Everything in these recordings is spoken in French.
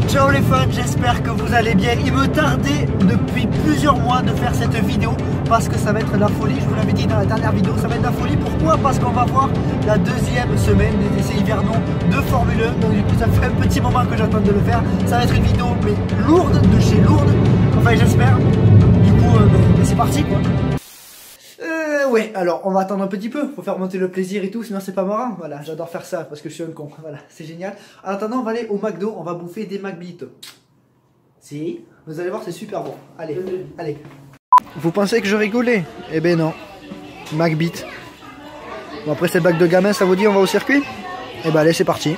Ciao les fans, j'espère que vous allez bien. Il me tardait depuis plusieurs mois de faire cette vidéo parce que ça va être de la folie. Je vous l'avais dit dans la dernière vidéo, ça va être de la folie. Pourquoi? Parce qu'on va voir la deuxième semaine des essais hivernaux de Formule 1. Donc du coup ça fait un petit moment que j'attends de le faire. Ça va être une vidéo mais lourde, de chez lourde. Enfin j'espère. Du coup c'est parti quoi. Ouais, alors on va attendre un petit peu, faut faire monter le plaisir et tout, sinon c'est pas marrant. Voilà, j'adore faire ça parce que je suis un con. Voilà, c'est génial. En attendant, on va aller au McDo, on va bouffer des McBeat. Si, vous allez voir, c'est super bon. Allez, allez. Vous pensez que je rigolais? Eh ben non. McBeat. Bon, après cette blague de gamin, ça vous dit on va au circuit? Eh ben allez, c'est parti.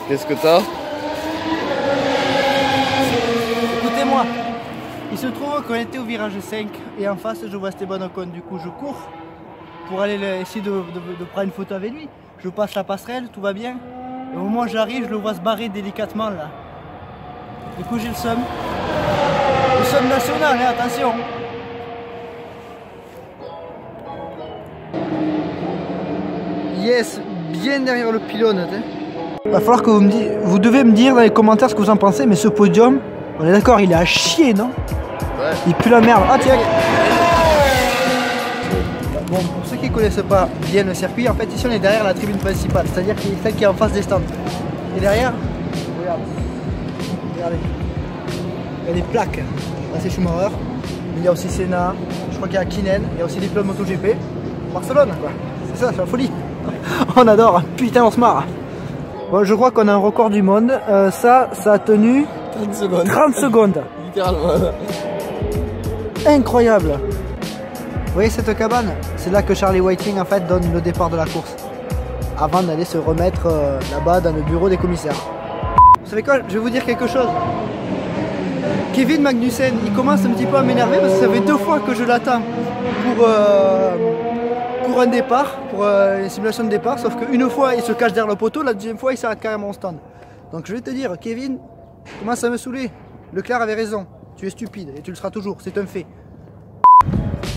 Qu'est-ce que t'as? Écoutez-moi, il se trouve qu'on était au virage 5 et en face je vois Esteban Ocon. Du coup je cours pour aller essayer de prendre une photo avec lui. Je passe la passerelle, tout va bien. Et au moment où j'arrive, je le vois se barrer délicatement là. Du coup j'ai le seum. Le seum national, hein, attention. Yes, bien derrière le pylône. Va falloir que vous devez me dire dans les commentaires ce que vous en pensez, mais ce podium, on est d'accord, il est à chier, non? Ouais. Il pue la merde. Ah tiens. Bon, pour ceux qui ne connaissent pas bien le circuit, en fait ici on est derrière la tribune principale, c'est-à-dire celle qui est en face des stands. Et derrière, regardez, il y a des plaques. Là c'est Schumacher, mais il y a aussi Senna, je crois qu'il y a Kinen, il y a aussi des pilotes MotoGP. Barcelone quoi, c'est ça, c'est la folie. On adore, putain on se marre. Bon, je crois qu'on a un record du monde. Ça a tenu 30 secondes. 30 secondes. Littéralement. Incroyable. Vous voyez cette cabane? C'est là que Charlie Whiting en fait donne le départ de la course. Avant d'aller se remettre là-bas dans le bureau des commissaires. Vous savez quoi? Je vais vous dire quelque chose. Kevin Magnussen, il commence un petit peu à m'énerver parce que ça fait 2 fois que je l'attends pour un départ, pour une simulation de départ, sauf qu'une fois il se cache derrière le poteau, la deuxième fois il s'arrête carrément au stand. Donc je vais te dire, Kevin, commence à me saouler. Leclerc avait raison. tu es stupide et tu le seras toujours, c'est un fait.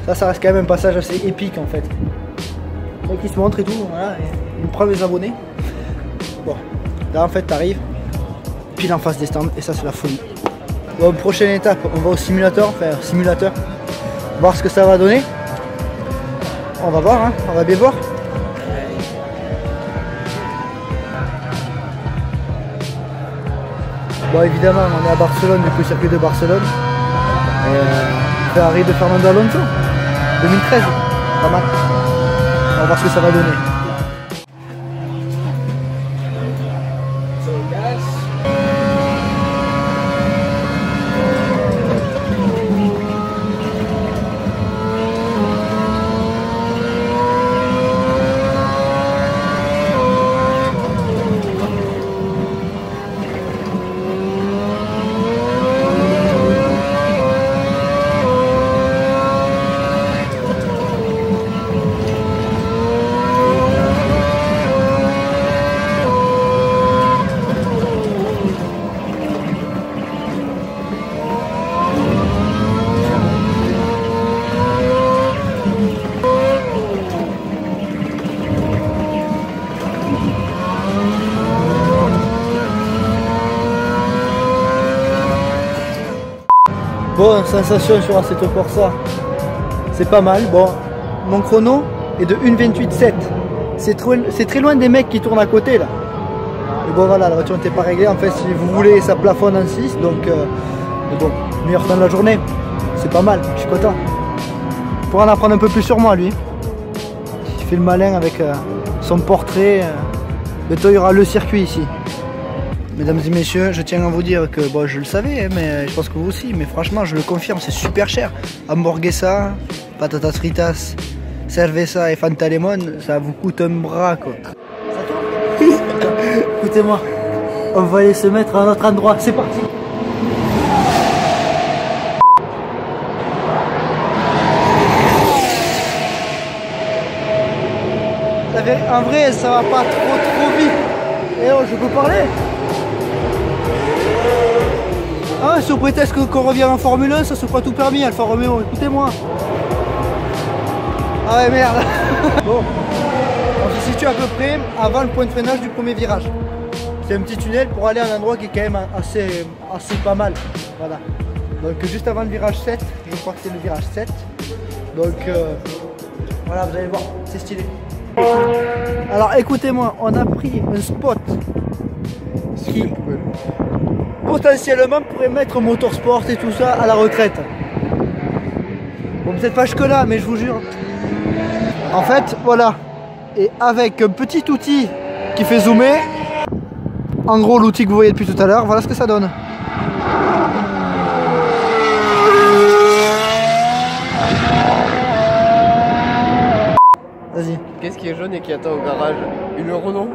Ça reste quand même un passage assez épique en fait. Donc il se montre et tout, voilà, et il prend les abonnés. Bon, là en fait t'arrives, pile en face des stands et ça c'est la folie. Bon, prochaine étape, on va au simulateur, voir ce que ça va donner. On va voir, hein, on va bien voir. Bon évidemment on est à Barcelone, du coup circuit de Barcelone. Ferrari de Fernando Alonso, 2013, pas mal. On va voir ce que ça va donner. Bon, sensation sur Assetto Corsa, c'est pas mal. Bon, mon chrono est de 1:28.7. C'est très loin des mecs qui tournent à côté là. Mais bon voilà, la voiture n'était pas réglée. En fait, si vous voulez, ça plafonne en 6. Donc, mais bon, meilleur temps de la journée. C'est pas mal, je suis content. Pour en apprendre un peu plus sur moi, lui. Il fait le malin avec son portrait. Bientôt, il y aura le circuit ici. Mesdames et messieurs, je tiens à vous dire que bon, je le savais, mais je pense que vous aussi, mais franchement, je le confirme, c'est super cher. Hamburguesa, patatas fritas, cerveza et Fanta Lemon, ça vous coûte un bras quoi. Ça tourne. Écoutez-moi, on va aller se mettre à un autre endroit, c'est parti. En vrai, ça va pas trop vite. Et oh, je peux parler? Ah, sous prétexte qu'on revient en Formule 1, ça se croit tout permis, Alfa Romeo, écoutez-moi. Ah ouais, merde. Bon, on se situe à peu près avant le point de freinage du premier virage. C'est un petit tunnel pour aller à un endroit qui est quand même assez pas mal. Voilà. Donc juste avant le virage 7, je crois que c'est le virage 7. Donc voilà, vous allez voir, c'est stylé. Alors écoutez-moi, on a pris un spot qui potentiellement pourrait mettre motorsport et tout ça à la retraite. Bon, peut-être pas jusque là, mais je vous jure. En fait, voilà. Et avec un petit outil qui fait zoomer, en gros l'outil que vous voyez depuis tout à l'heure, voilà ce que ça donne. Vas-y. Qu'est-ce qui est jaune et qui attend au garage? Une Renault?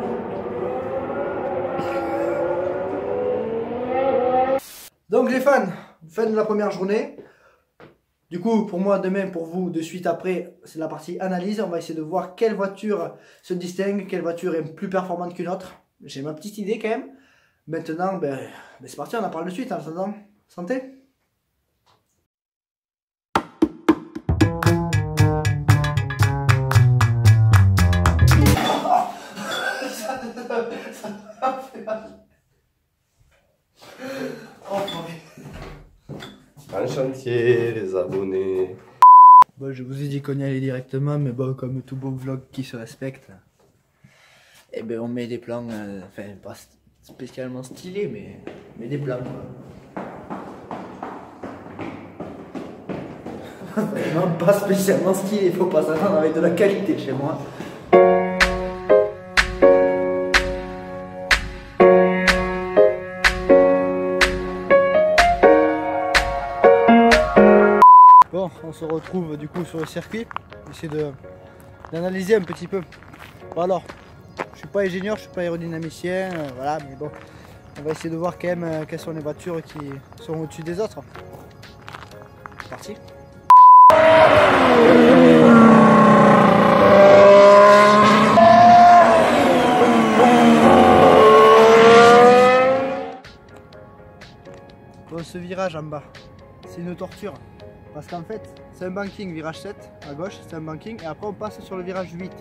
Donc les fans, fin de la première journée. Du coup, pour moi, demain, pour vous, de suite après, c'est la partie analyse. On va essayer de voir quelle voiture se distingue, quelle voiture est plus performante qu'une autre. J'ai ma petite idée quand même. Maintenant, c'est parti, on en parle de suite en attendant. Santé! Un chantier, les abonnés. Bon, je vous ai dit qu'on y allait directement, mais bon, comme tout beau vlog qui se respecte, eh ben on met des plans, enfin pas spécialement stylés, mais des plans quoi. Non, pas spécialement stylé, il faut pas s'attendre avec de la qualité chez moi. Bon, on se retrouve du coup sur le circuit, essayer d'analyser un petit peu. Bon alors, je suis pas ingénieur, je suis pas aérodynamicien, voilà, mais bon, on va essayer de voir quand même quelles sont les voitures qui sont au-dessus des autres. C'est parti. Bon, ce virage en bas, c'est une torture. Parce qu'en fait, c'est un banking virage 7 à gauche, c'est un banking, et après on passe sur le virage 8.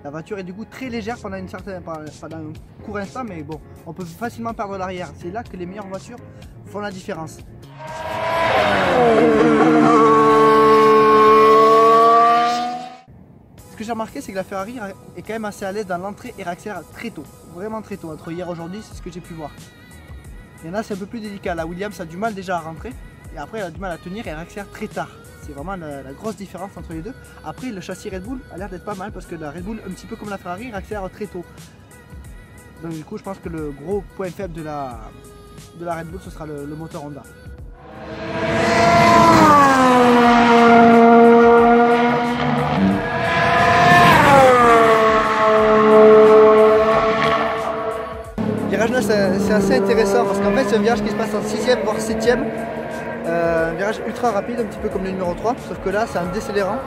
La voiture est du coup très légère pendant un court instant, mais bon, on peut facilement perdre l'arrière. C'est là que les meilleures voitures font la différence. Ce que j'ai remarqué, c'est que la Ferrari est quand même assez à l'aise dans l'entrée et réaccélère très tôt, vraiment très tôt. Entre hier et aujourd'hui, c'est ce que j'ai pu voir. Il y en a, c'est un peu plus délicat. La Williams a du mal déjà à rentrer. Et après elle a du mal à tenir et elle accélère très tard. C'est vraiment la grosse différence entre les deux. Après le châssis Red Bull a l'air d'être pas mal parce que la Red Bull, un petit peu comme la Ferrari, elle accélère très tôt. Donc du coup je pense que le gros point faible de la Red Bull, ce sera le moteur Honda. Virage 9 c'est assez intéressant parce qu'en fait c'est un virage qui se passe en 6ème voire 7ème. Un virage ultra rapide, un petit peu comme le numéro 3, sauf que là c'est un décélérant.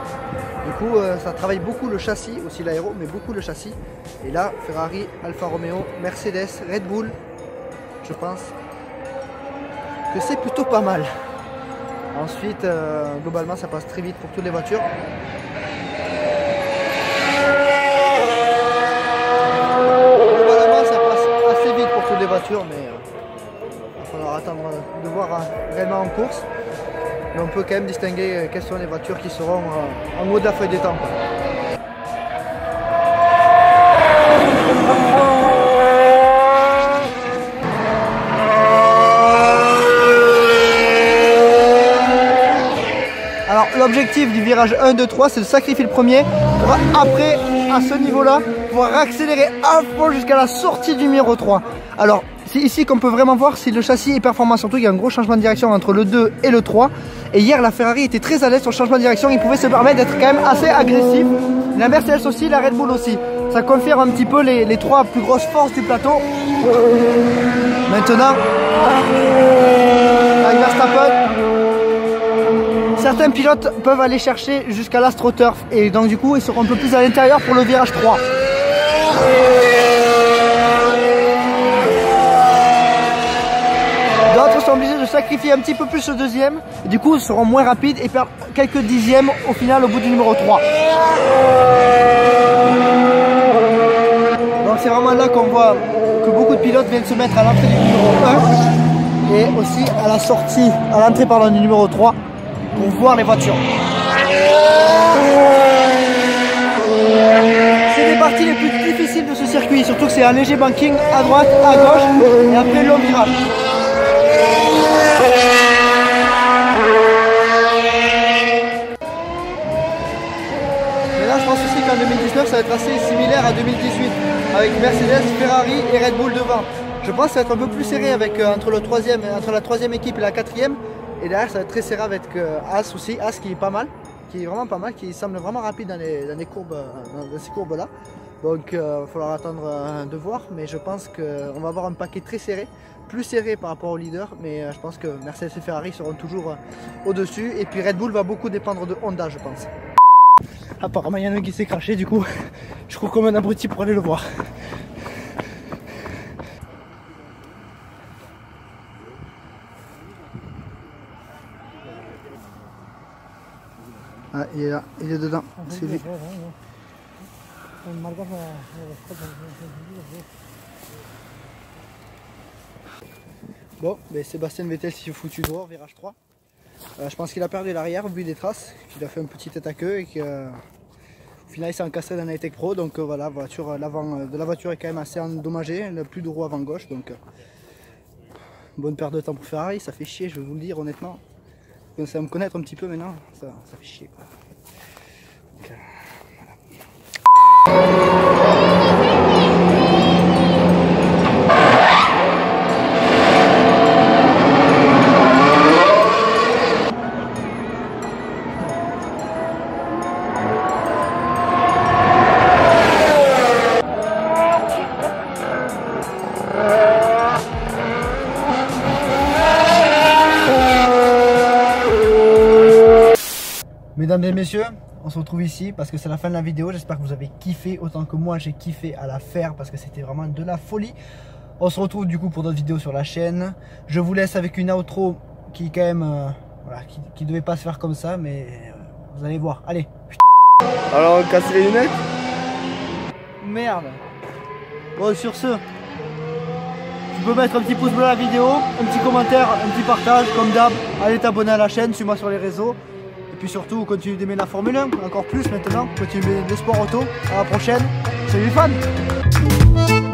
Du coup ça travaille beaucoup le châssis, aussi l'aéro, mais beaucoup le châssis. Et là Ferrari, Alfa Romeo, Mercedes, Red Bull, je pense que c'est plutôt pas mal. Ensuite globalement ça passe très vite pour toutes les voitures. Globalement ça passe assez vite pour toutes les voitures, mais il faudra attendre de voir réellement en course. Mais on peut quand même distinguer quelles sont les voitures qui seront en haut de la feuille des temps. Alors l'objectif du virage 1, 2, 3, c'est de sacrifier le premier pour après, à ce niveau-là, pouvoir accélérer à fond jusqu'à la sortie du numéro 3. Alors c'est ici qu'on peut vraiment voir si le châssis est performant, surtout il y a un gros changement de direction entre le 2 et le 3. Et hier la Ferrari était très à l'aise sur le changement de direction, il pouvait se permettre d'être quand même assez agressif. La Mercedes aussi, la Red Bull aussi. Ça confirme un petit peu les trois plus grosses forces du plateau. Maintenant, avec Verstappen, certains pilotes peuvent aller chercher jusqu'à l'AstroTurf et donc du coup ils seront un peu plus à l'intérieur pour le virage 3. D'autres sont obligés de sacrifier un petit peu plus le deuxième, et du coup seront moins rapides et perdent quelques dixièmes au final au bout du numéro 3. Donc c'est vraiment là qu'on voit que beaucoup de pilotes viennent se mettre à l'entrée du numéro 1 et aussi à la sortie, à l'entrée pardon du numéro 3 pour voir les voitures. C'est les parties les plus difficiles de ce circuit, surtout que c'est un léger banking à droite, à gauche et après le long virage. Mais là je pense aussi qu'en 2019 ça va être assez similaire à 2018 avec Mercedes, Ferrari et Red Bull devant. Je pense que ça va être un peu plus serré avec, entre la troisième équipe et la quatrième. Et derrière ça va être très serré avec As aussi, As qui est pas mal, qui est vraiment pas mal, qui semble vraiment rapide dans ces courbes là. Donc il va falloir attendre de voir, mais je pense qu'on va avoir un paquet très serré, plus serré par rapport au leader, mais je pense que Mercedes et Ferrari seront toujours au-dessus, et puis Red Bull va beaucoup dépendre de Honda je pense. Apparemment il y en a un qui s'est craché, du coup je cours comme un abruti pour aller le voir. Ah, il est là, il est dedans, c'est lui. Bon, ben Sébastien Vettel s'est foutu dehors, virage 3. Je pense qu'il a perdu l'arrière au vu des traces, qu'il a fait un petit tête à queue et qu'au final il s'est encastré dans la Tech Pro. Donc voilà, l'avant de la voiture est quand même assez endommagé, elle n'a plus de roue avant gauche. Donc bonne perte de temps pour Ferrari, ça fait chier, je vais vous le dire honnêtement. Vous commencez à me connaître un petit peu maintenant, ça fait chier quoi. Donc, mesdames et messieurs, on se retrouve ici parce que c'est la fin de la vidéo. J'espère que vous avez kiffé autant que moi j'ai kiffé à la faire parce que c'était vraiment de la folie. On se retrouve du coup pour d'autres vidéos sur la chaîne. Je vous laisse avec une outro qui est quand même Voilà, qui devait pas se faire comme ça, mais vous allez voir. Allez. Alors on casse les lunettes. Merde. Bon, sur ce, tu peux mettre un petit pouce bleu à la vidéo, un petit commentaire, un petit partage, comme d'hab. Allez t'abonner à la chaîne, suis-moi sur les réseaux. Et puis surtout, continue d'aimer la Formule 1, encore plus maintenant. Continue d'aimer les sports auto. À la prochaine. Salut les fans.